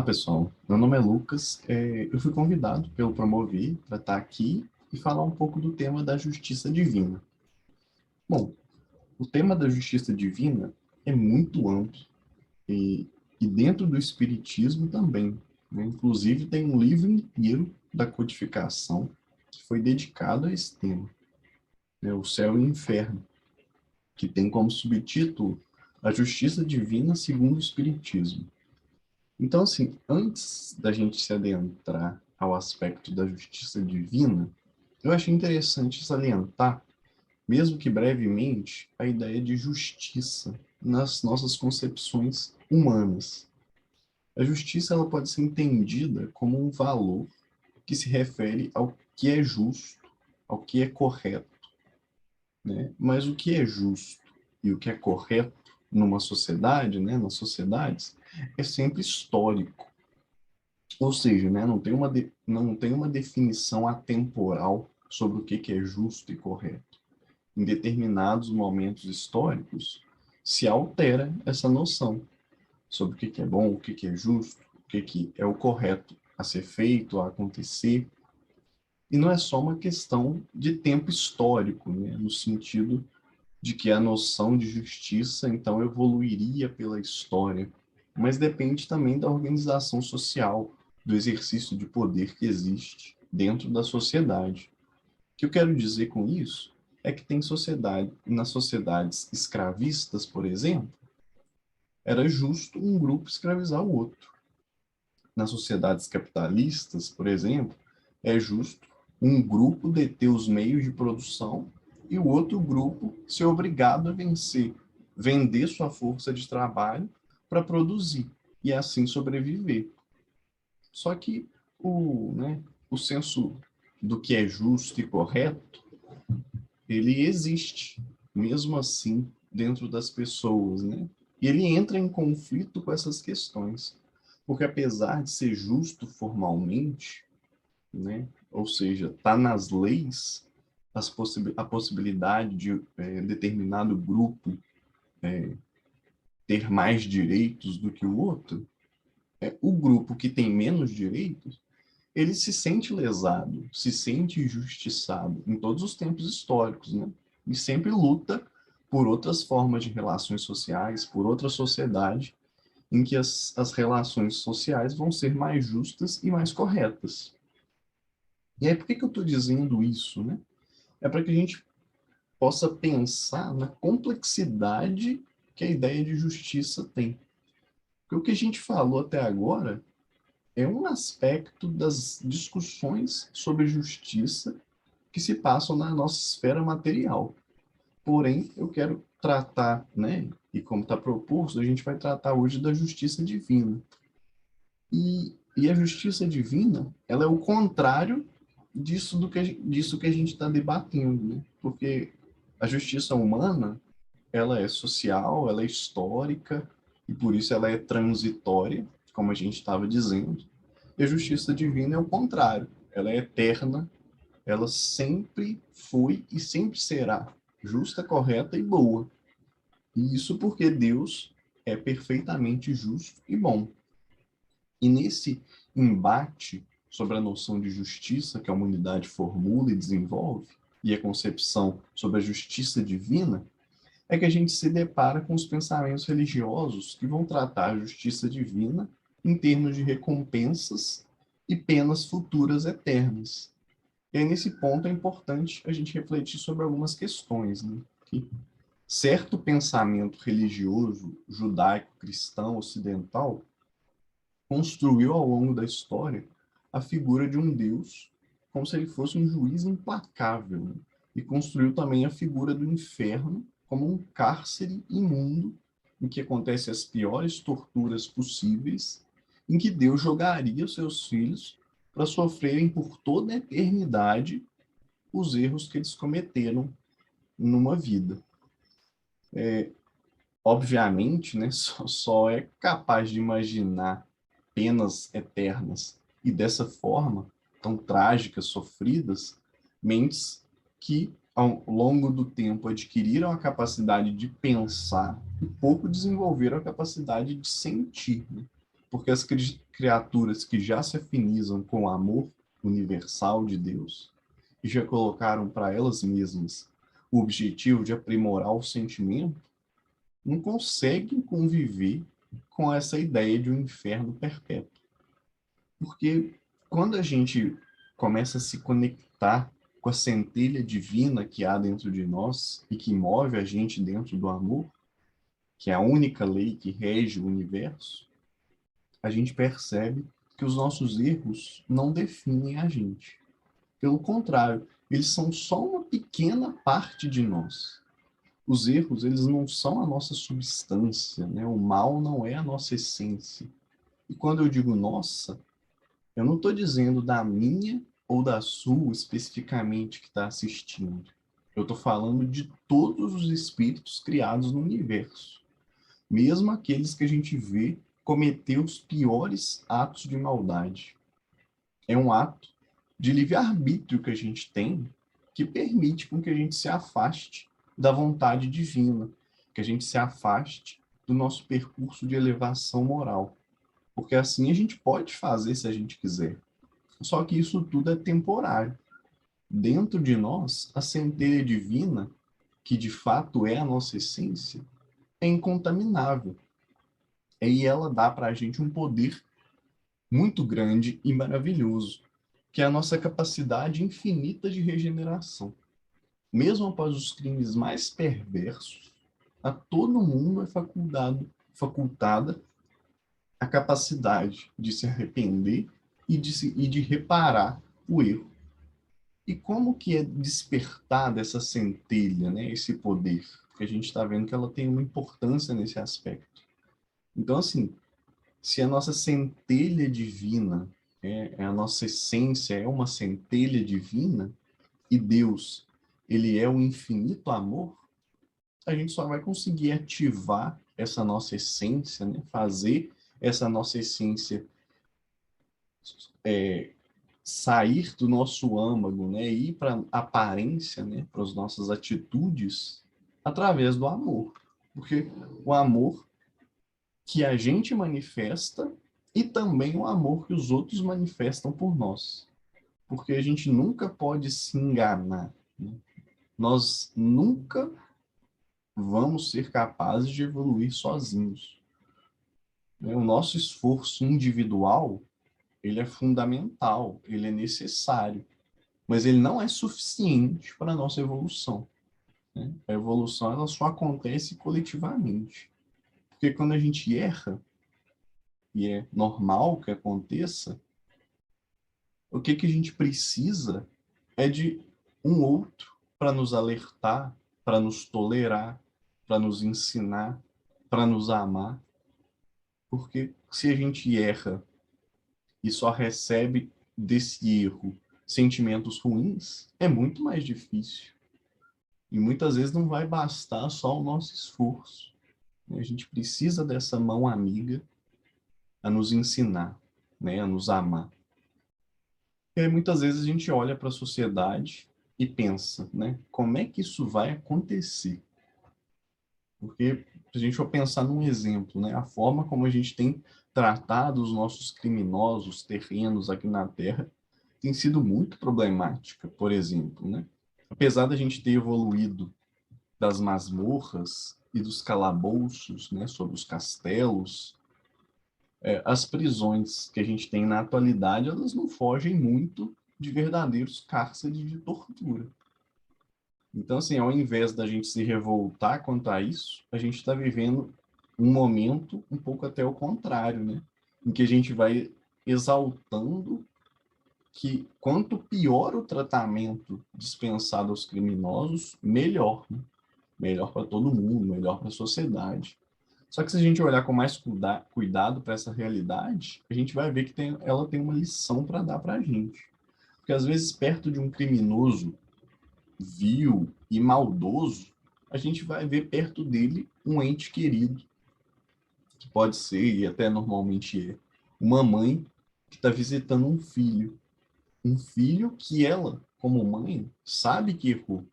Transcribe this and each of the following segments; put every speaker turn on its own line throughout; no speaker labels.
Pessoal, meu nome é Lucas. Eu fui convidado pelo Promover para estar aqui e falar um pouco do tema da justiça divina. Bom, o tema da justiça divina é muito amplo e dentro do Espiritismo também, né? Inclusive, tem um livro inteiro da codificação que foi dedicado a esse tema, né? O Céu e o Inferno, que tem como subtítulo A Justiça Divina segundo o Espiritismo. Então, assim, antes da gente se adentrar ao aspecto da justiça divina, eu achei interessante salientar, mesmo que brevemente, a ideia de justiça nas nossas concepções humanas. A justiça ela pode ser entendida como um valor que se refere ao que é justo, ao que é correto, né? Mas o que é justo e o que é correto numa sociedade, né, nas sociedades, é sempre histórico. Ou seja, né, não tem uma definição atemporal sobre o que é justo e correto. Em determinados momentos históricos, se altera essa noção sobre o que é bom, o que é justo, o que é o correto a ser feito, a acontecer. E não é só uma questão de tempo histórico, né, no sentido de que a noção de justiça, então, evoluiria pela história, mas depende também da organização social, do exercício de poder que existe dentro da sociedade. O que eu quero dizer com isso é que tem sociedade, nas sociedades escravistas, por exemplo, era justo um grupo escravizar o outro. Nas sociedades capitalistas, por exemplo, é justo um grupo deter os meios de produção e o outro grupo ser obrigado a vender sua força de trabalho para produzir e assim sobreviver. Só que o senso do que é justo e correto, ele existe, mesmo assim, dentro das pessoas, né? E ele entra em conflito com essas questões. Porque apesar de ser justo formalmente, né? Ou seja, está nas leis a possibilidade de determinado grupo ter mais direitos do que o outro, o grupo que tem menos direitos, ele se sente lesado, se sente injustiçado em todos os tempos históricos, né? E sempre luta por outras formas de relações sociais, por outra sociedade em que as relações sociais vão ser mais justas e mais corretas. E aí, por que eu estou dizendo isso, né? É para que a gente possa pensar na complexidade que a ideia de justiça tem. Porque o que a gente falou até agora é um aspecto das discussões sobre justiça que se passam na nossa esfera material. Porém, eu quero tratar, né, e como está proposto, a gente vai tratar hoje da justiça divina. E a justiça divina, ela é o contrário disso que a gente está debatendo, né? Porque a justiça humana, ela é social, ela é histórica, e por isso ela é transitória, como a gente estava dizendo. E a justiça divina é o contrário, ela é eterna, ela sempre foi e sempre será justa, correta e boa. E isso porque Deus é perfeitamente justo e bom. E nesse embate sobre a noção de justiça que a humanidade formula e desenvolve, e a concepção sobre a justiça divina, é que a gente se depara com os pensamentos religiosos que vão tratar a justiça divina em termos de recompensas e penas futuras eternas. E aí, nesse ponto, é importante a gente refletir sobre algumas questões, né? Que certo pensamento religioso judaico-cristão ocidental construiu ao longo da história a figura de um Deus como se ele fosse um juiz implacável, né? E construiu também a figura do inferno como um cárcere imundo em que acontecem as piores torturas possíveis, em que Deus jogaria os seus filhos para sofrerem por toda a eternidade os erros que eles cometeram numa vida. Obviamente, né, só é capaz de imaginar penas eternas e dessa forma tão trágicas, sofridas, mentes que ao longo do tempo adquiriram a capacidade de pensar e pouco desenvolveram a capacidade de sentir, né? Porque as criaturas que já se afinizam com o amor universal de Deus e já colocaram para elas mesmas o objetivo de aprimorar o sentimento, não conseguem conviver com essa ideia de um inferno perpétuo. Porque quando a gente começa a se conectar com a centelha divina que há dentro de nós e que move a gente dentro do amor, que é a única lei que rege o universo, a gente percebe que os nossos erros não definem a gente. Pelo contrário, eles são só uma pequena parte de nós. Os erros, eles não são a nossa substância, né? O mal não é a nossa essência. E quando eu digo nossa, eu não estou dizendo da minha ou da sua especificamente que está assistindo. Eu estou falando de todos os espíritos criados no universo. Mesmo aqueles que a gente vê cometer os piores atos de maldade. É um ato de livre-arbítrio que a gente tem que permite com que a gente se afaste da vontade divina, que a gente se afaste do nosso percurso de elevação moral. Porque assim a gente pode fazer se a gente quiser. Só que isso tudo é temporário. Dentro de nós, a centelha divina, que de fato é a nossa essência, é incontaminável. E ela dá para a gente um poder muito grande e maravilhoso, que é a nossa capacidade infinita de regeneração. Mesmo após os crimes mais perversos, a todo mundo é facultada a capacidade de se arrepender e de reparar o erro. E como que é despertar dessa centelha, né, esse poder? Porque a gente está vendo que ela tem uma importância nesse aspecto. Então, assim, se a nossa centelha divina, a nossa essência é uma centelha divina, e Deus, ele é o infinito amor, a gente só vai conseguir ativar essa nossa essência, né? Fazer essa nossa essência sair do nosso âmago, né? Ir para a aparência, né? Para as nossas atitudes, através do amor. Porque o amor que a gente manifesta e também o amor que os outros manifestam por nós. Porque a gente nunca pode se enganar, né? Nós nunca vamos ser capazes de evoluir sozinhos, né? O nosso esforço individual, ele é fundamental, ele é necessário, mas ele não é suficiente para a nossa evolução, né? A evolução, ela só acontece coletivamente. Porque quando a gente erra, e é normal que aconteça, o que a gente precisa é de um outro para nos alertar, para nos tolerar, para nos ensinar, para nos amar. Porque se a gente erra e só recebe desse erro sentimentos ruins, é muito mais difícil. E muitas vezes não vai bastar só o nosso esforço. A gente precisa dessa mão amiga a nos ensinar, né, a nos amar. E aí, muitas vezes a gente olha para a sociedade e pensa, né, como é que isso vai acontecer? Porque se a gente for pensar num exemplo, né, a forma como a gente tem tratado os nossos criminosos terrenos aqui na Terra tem sido muito problemática, por exemplo, né? Apesar da gente ter evoluído das masmorras e dos calabouços, né, sobre os castelos, as prisões que a gente tem na atualidade, elas não fogem muito de verdadeiros cárceres de tortura. Então, assim, ao invés da gente se revoltar quanto a isso, a gente está vivendo um momento um pouco até o contrário, né? Em que a gente vai exaltando que quanto pior o tratamento dispensado aos criminosos, melhor, né? Melhor para todo mundo, melhor para a sociedade. Só que se a gente olhar com mais cuidado para essa realidade, a gente vai ver que ela tem uma lição para dar para a gente. Porque às vezes, perto de um criminoso vil e maldoso, a gente vai ver perto dele um ente querido, que pode ser, e até normalmente é, uma mãe que está visitando um filho. Um filho que ela, como mãe, sabe que errou,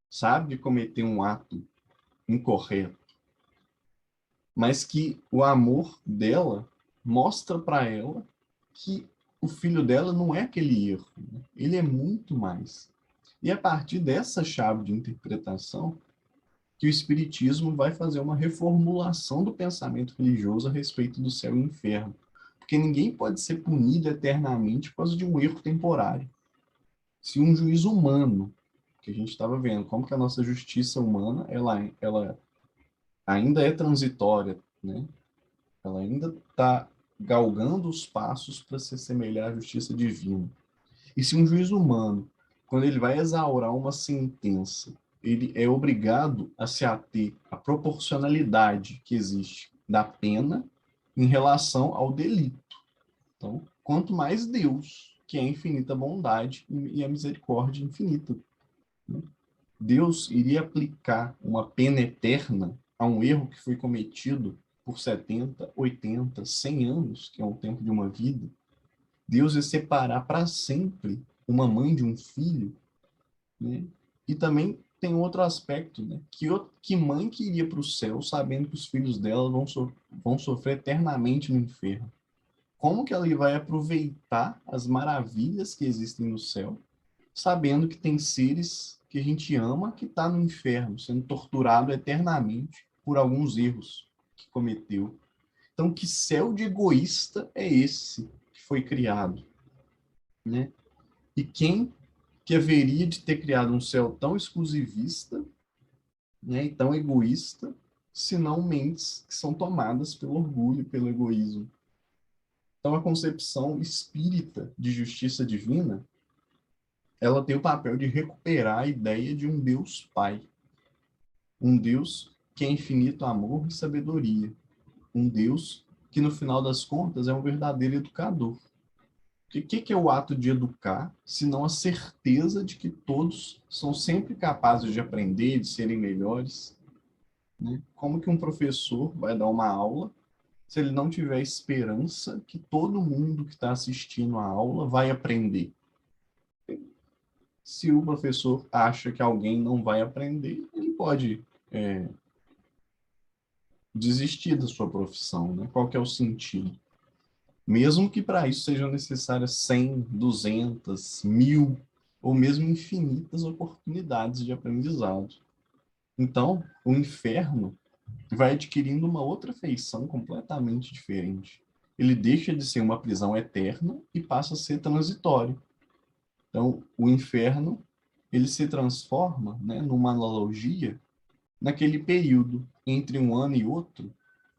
sabe que cometeu um ato incorreto, mas que o amor dela mostra para ela que o filho dela não é aquele erro, né? Ele é muito mais. E a partir dessa chave de interpretação, que o Espiritismo vai fazer uma reformulação do pensamento religioso a respeito do céu e inferno. Porque ninguém pode ser punido eternamente por causa de um erro temporário. Se um juiz humano, que a gente estava vendo, como que a nossa justiça humana, ela ainda é transitória, né? Ela ainda está galgando os passos para se assemelhar à justiça divina. E se um juiz humano, quando ele vai exaurar uma sentença, ele é obrigado a se ater à proporcionalidade que existe da pena em relação ao delito. Então, quanto mais Deus, que é a infinita bondade e a misericórdia infinita, né? Deus iria aplicar uma pena eterna a um erro que foi cometido por 70, 80, 100 anos, que é o tempo de uma vida. Deus ia separar para sempre uma mãe de um filho, né? E também tem outro aspecto, né? Que mãe que iria para o céu sabendo que os filhos dela vão sofrer eternamente no inferno? Como que ela vai aproveitar as maravilhas que existem no céu, sabendo que tem seres que a gente ama que está no inferno, sendo torturado eternamente por alguns erros que cometeu? Então, que céu de egoísta é esse que foi criado, né? E quem que haveria de ter criado um céu tão exclusivista, né, e tão egoísta, se não mentes que são tomadas pelo orgulho e pelo egoísmo? Então, a concepção espírita de justiça divina, ela tem o papel de recuperar a ideia de um Deus Pai, um Deus que é infinito amor e sabedoria, um Deus que, no final das contas, é um verdadeiro educador. O que é o ato de educar, senão a certeza de que todos são sempre capazes de aprender, de serem melhores, né? Como que um professor vai dar uma aula se ele não tiver esperança que todo mundo que está assistindo a aula vai aprender? Se o professor acha que alguém não vai aprender, ele pode desistir da sua profissão, né? Qual que é o sentido? Mesmo que para isso sejam necessárias 100, 200, 1000 ou mesmo infinitas oportunidades de aprendizado. Então, o inferno vai adquirindo uma outra feição completamente diferente. Ele deixa de ser uma prisão eterna e passa a ser transitório. Então, o inferno, ele se transforma, né, numa analogia naquele período entre um ano e outro,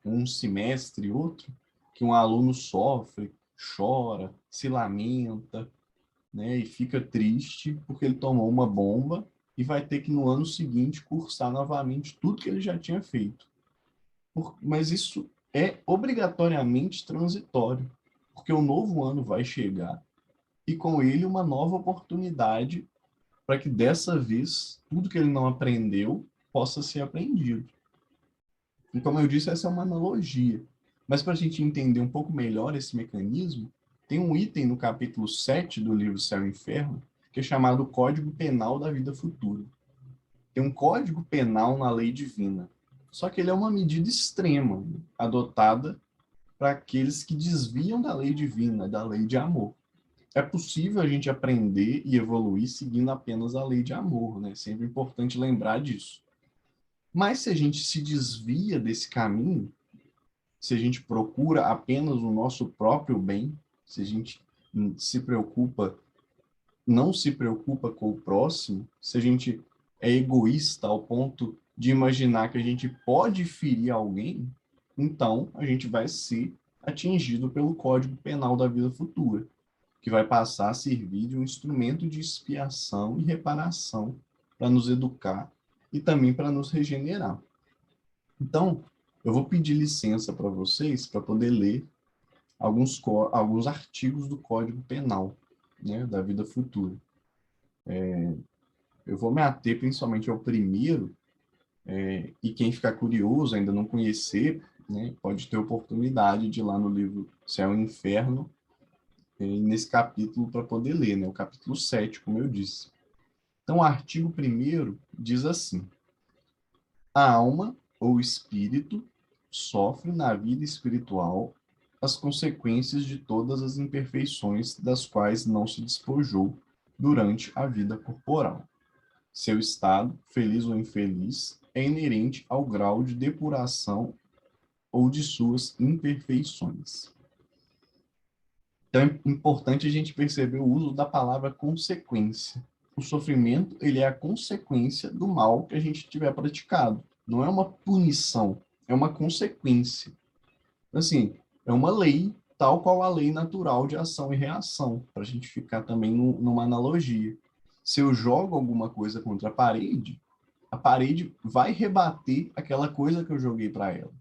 um semestre e outro, que um aluno sofre, chora, se lamenta, né, e fica triste porque ele tomou uma bomba e vai ter que no ano seguinte cursar novamente tudo que ele já tinha feito. Mas isso é obrigatoriamente transitório, porque o novo ano vai chegar e com ele uma nova oportunidade para que dessa vez tudo que ele não aprendeu possa ser aprendido. E como eu disse, essa é uma analogia. Mas para a gente entender um pouco melhor esse mecanismo, tem um item no capítulo 7 do livro Céu e Inferno, que é chamado Código Penal da Vida Futura. Tem um código penal na lei divina. Só que ele é uma medida extrema, adotada para aqueles que desviam da lei divina, da lei de amor. É possível a gente aprender e evoluir seguindo apenas a lei de amor, né? Sempre importante lembrar disso. Mas se a gente se desvia desse caminho, se a gente procura apenas o nosso próprio bem, se a gente se preocupa, não se preocupa com o próximo, se a gente é egoísta ao ponto de imaginar que a gente pode ferir alguém, então a gente vai ser atingido pelo Código Penal da Vida Futura, que vai passar a servir de um instrumento de expiação e reparação para nos educar e também para nos regenerar. Então, eu vou pedir licença para vocês para poder ler alguns artigos do Código Penal, né, da Vida Futura. Eu vou me ater principalmente ao primeiro, e quem ficar curioso, ainda não conhecer, né, pode ter oportunidade de ir lá no livro Céu e Inferno, nesse capítulo para poder ler, né, o capítulo 7, como eu disse. Então, o artigo 1º diz assim: a alma ou espírito sofre na vida espiritual as consequências de todas as imperfeições das quais não se despojou durante a vida corporal. Seu estado, feliz ou infeliz, é inerente ao grau de depuração ou de suas imperfeições. Então, é importante a gente perceber o uso da palavra consequência. O sofrimento, ele é a consequência do mal que a gente tiver praticado. Não é uma punição, é uma consequência. Assim, é uma lei, tal qual a lei natural de ação e reação, para a gente ficar também numa analogia. Se eu jogo alguma coisa contra a parede vai rebater aquela coisa que eu joguei para ela.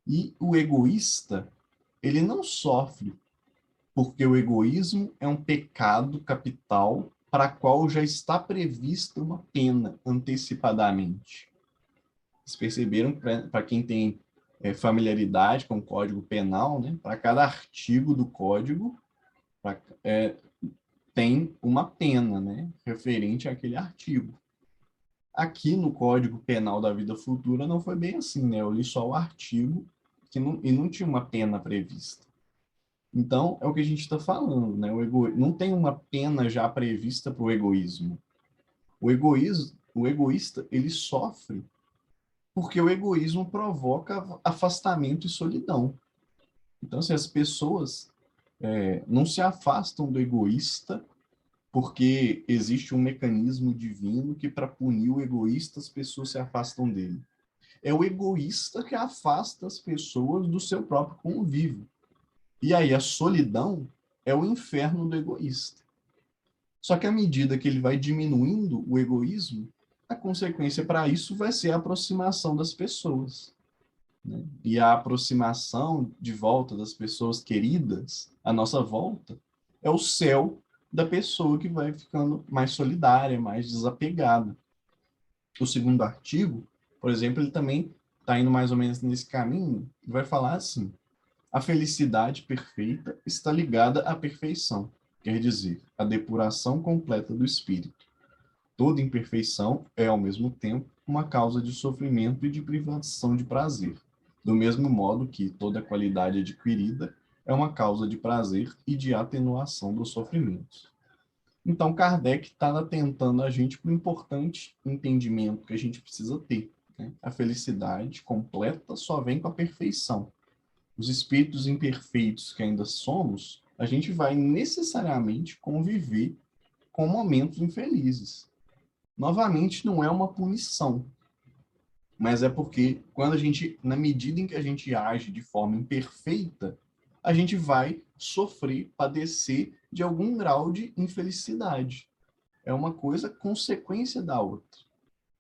E o egoísta, ele não sofre porque o egoísmo é um pecado capital para qual já está prevista uma pena antecipadamente. Vocês perceberam que para quem tem familiaridade com o Código Penal, né, para cada artigo do Código tem uma pena, né, referente àquele artigo. Aqui no Código Penal da Vida Futura não foi bem assim, né? Eu li só o artigo e não tinha uma pena prevista. Então, é o que a gente está falando, né? Não tem uma pena já prevista para o egoísmo. O egoísta, ele sofre porque o egoísmo provoca afastamento e solidão. Então, se as pessoas não se afastam do egoísta porque existe um mecanismo divino que, para punir o egoísta, as pessoas se afastam dele. É o egoísta que afasta as pessoas do seu próprio convívio. E aí a solidão é o inferno do egoísta. Só que à medida que ele vai diminuindo o egoísmo, a consequência para isso vai ser a aproximação das pessoas. Né? E a aproximação de volta das pessoas queridas, à nossa volta, é o céu da pessoa que vai ficando mais solidária, mais desapegada. O segundo artigo, por exemplo, ele também está indo mais ou menos nesse caminho, e vai falar assim: a felicidade perfeita está ligada à perfeição, quer dizer, à depuração completa do espírito. Toda imperfeição é, ao mesmo tempo, uma causa de sofrimento e de privação de prazer, do mesmo modo que toda qualidade adquirida é uma causa de prazer e de atenuação dos sofrimentos. Então, Kardec está atentando a gente para o importante entendimento que a gente precisa ter. Né? A felicidade completa só vem com a perfeição. Os espíritos imperfeitos que ainda somos, a gente vai necessariamente conviver com momentos infelizes. Novamente, não é uma punição, mas é porque quando a gente, na medida em que a gente age de forma imperfeita, a gente vai sofrer, padecer de algum grau de infelicidade. É uma coisa consequência da outra.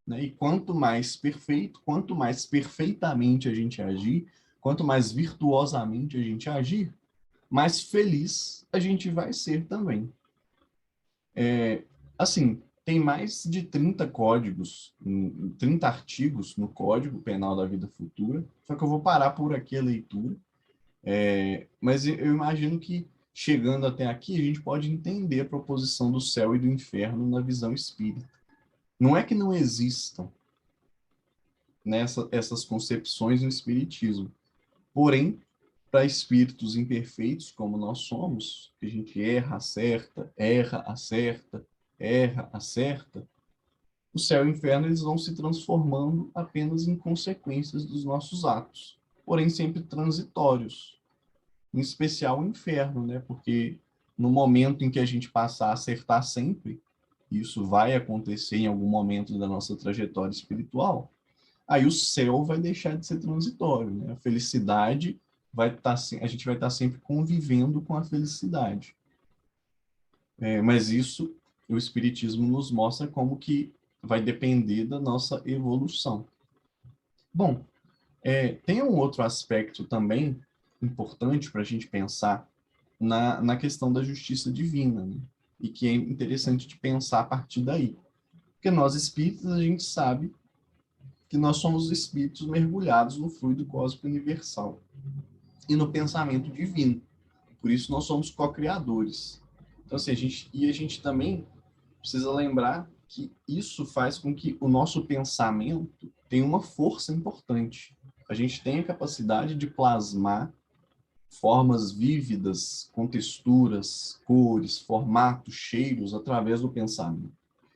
Né? E quanto mais perfeito, quanto mais perfeitamente a gente agir, quanto mais virtuosamente a gente agir, mais feliz a gente vai ser também. Assim, tem mais de 30 códigos, 30 artigos no Código Penal da Vida Futura, só que eu vou parar por aqui a leitura, mas eu imagino que, chegando até aqui, a gente pode entender a proposição do céu e do inferno na visão espírita. Não é que não existam essas concepções no espiritismo, porém, para espíritos imperfeitos como nós somos, que a gente erra, acerta, erra, acerta, erra, acerta, o céu e o inferno eles vão se transformando apenas em consequências dos nossos atos, porém sempre transitórios. Em especial o inferno, né? Porque no momento em que a gente passar a acertar sempre, isso vai acontecer em algum momento da nossa trajetória espiritual, aí o céu vai deixar de ser transitório, né? A felicidade vai estar, a gente vai estar sempre convivendo com a felicidade. Mas isso o Espiritismo nos mostra como que vai depender da nossa evolução. Bom, tem um outro aspecto também importante para a gente pensar na questão da justiça divina, né? E que é interessante de pensar a partir daí. Porque nós espíritas, a gente sabe que nós somos espíritos mergulhados no fluido cósmico universal e no pensamento divino. Por isso nós somos co-criadores. Então, assim, a gente também precisa lembrar que isso faz com que o nosso pensamento tenha uma força importante. A gente tem a capacidade de plasmar formas vívidas, com texturas, cores, formatos, cheiros, através do pensamento.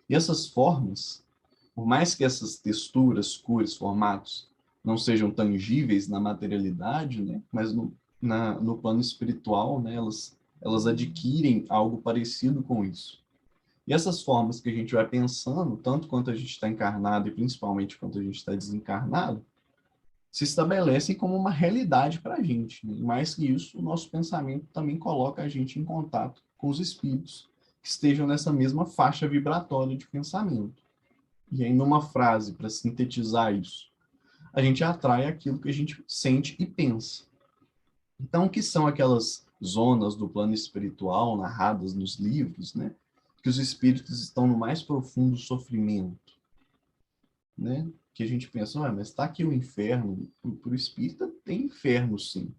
E essas formas, por mais que essas texturas, cores, formatos não sejam tangíveis na materialidade, né, mas no plano espiritual, né, elas adquirem algo parecido com isso. E essas formas que a gente vai pensando, tanto quanto a gente está encarnado e principalmente quanto a gente está desencarnado, se estabelecem como uma realidade para a gente, né? E mais que isso, o nosso pensamento também coloca a gente em contato com os espíritos que estejam nessa mesma faixa vibratória de pensamento. E aí, numa frase, para sintetizar isso, a gente atrai aquilo que a gente sente e pensa. Então, o que são aquelas zonas do plano espiritual narradas nos livros, né? Que os espíritos estão no mais profundo sofrimento, né? Que a gente pensa, mas está aqui o inferno. Para o espírita tem inferno, sim.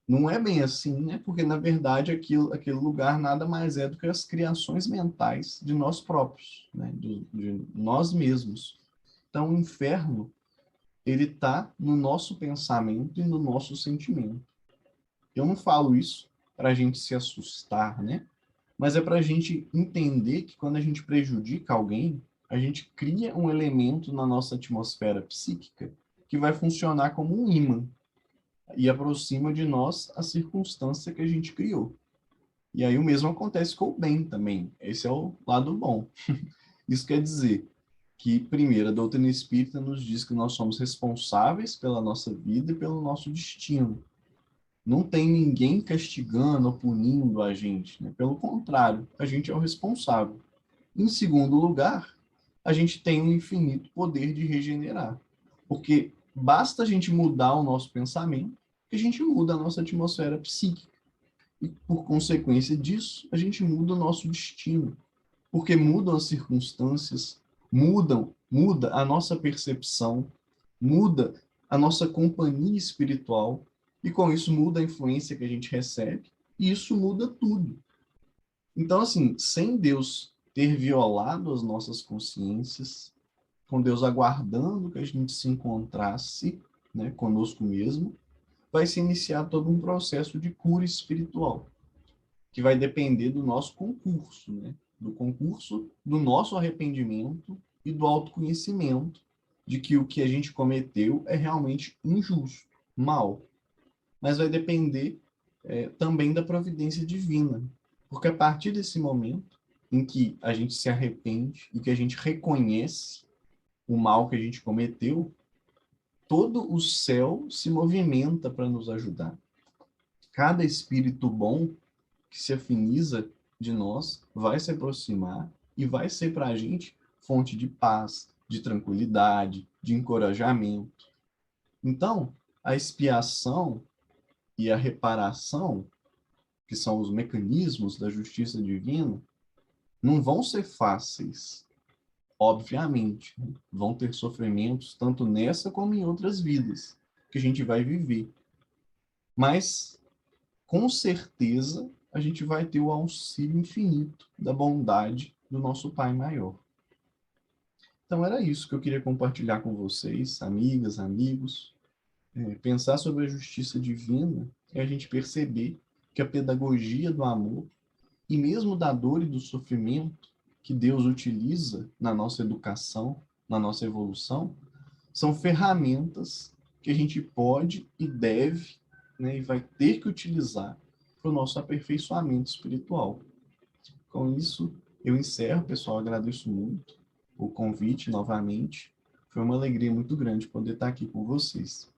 Não é bem assim, né? Porque, na verdade, aquele lugar nada mais é do que as criações mentais de nós próprios, né? De nós mesmos. Então, o inferno, ele está no nosso pensamento e no nosso sentimento. Eu não falo isso para a gente se assustar, né? Mas é para a gente entender que quando a gente prejudica alguém, a gente cria um elemento na nossa atmosfera psíquica que vai funcionar como um ímã e aproxima de nós a circunstância que a gente criou. E aí o mesmo acontece com o bem também. Esse é o lado bom. Isso quer dizer que, primeiro, a doutrina espírita nos diz que nós somos responsáveis pela nossa vida e pelo nosso destino. Não tem ninguém castigando ou punindo a gente, né? Pelo contrário, a gente é o responsável. Em segundo lugar, a gente tem um infinito poder de regenerar. Porque basta a gente mudar o nosso pensamento, que a gente muda a nossa atmosfera psíquica. E, por consequência disso, a gente muda o nosso destino. Porque mudam as circunstâncias, muda a nossa percepção, muda a nossa companhia espiritual, e com isso muda a influência que a gente recebe, e isso muda tudo. Então, assim, sem Deus ter violado as nossas consciências, com Deus aguardando que a gente se encontrasse, né, conosco mesmo, vai se iniciar todo um processo de cura espiritual, que vai depender do nosso concurso, né? Do concurso do nosso arrependimento e do autoconhecimento de que o que a gente cometeu é realmente injusto, mal. Mas vai depender também da providência divina, porque a partir desse momento em que a gente se arrepende e que a gente reconhece o mal que a gente cometeu, todo o céu se movimenta para nos ajudar. Cada espírito bom que se afiniza de nós vai se aproximar e vai ser para a gente fonte de paz, de tranquilidade, de encorajamento. Então, a expiação e a reparação, que são os mecanismos da justiça divina, não vão ser fáceis, obviamente. Né? Vão ter sofrimentos, tanto nessa como em outras vidas, que a gente vai viver. Mas, com certeza, a gente vai ter o auxílio infinito da bondade do nosso Pai maior. Então, era isso que eu queria compartilhar com vocês, amigas, amigos. Pensar sobre a justiça divina é a gente perceber que a pedagogia do amor e mesmo da dor e do sofrimento que Deus utiliza na nossa educação, na nossa evolução, são ferramentas que a gente pode e deve, né, e vai ter que utilizar para o nosso aperfeiçoamento espiritual. Com isso, eu encerro, pessoal. Agradeço muito o convite novamente. Foi uma alegria muito grande poder estar aqui com vocês.